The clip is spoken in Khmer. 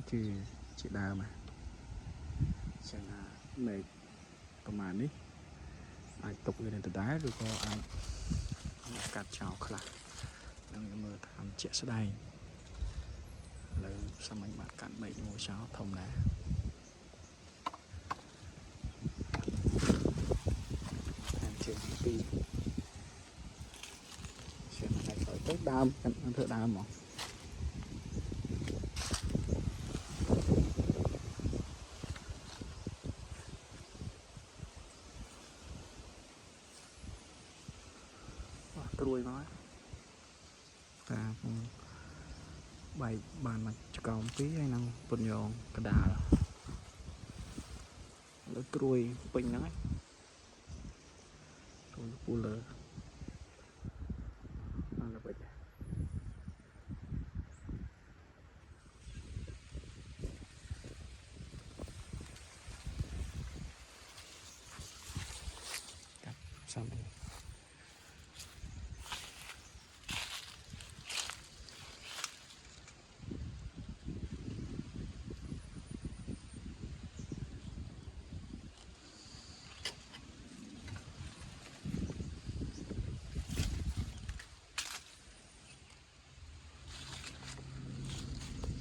chứ chị đào mà chẳng là mệtประมาณนี้អាចទុកវានៅដដែលឬក៏អាចកាត់ចោលខ្លះនឹងមើលតាមជាក់ស្ដែងឥឡូវសម័យបាទកាត់មែកមួយចោលធំដែរតាមជើងពីរជើងតែក្រោយទៅដើមកាន់ធ្វើដើមហ្មងត្រួយមកតាមបែកបានមកចកោមពីរហើយនឹងពន្យងកដាលលើត្រួយពេញហ្នឹងហើយត្រួយពូលើអត់ទៅកាត់សាំ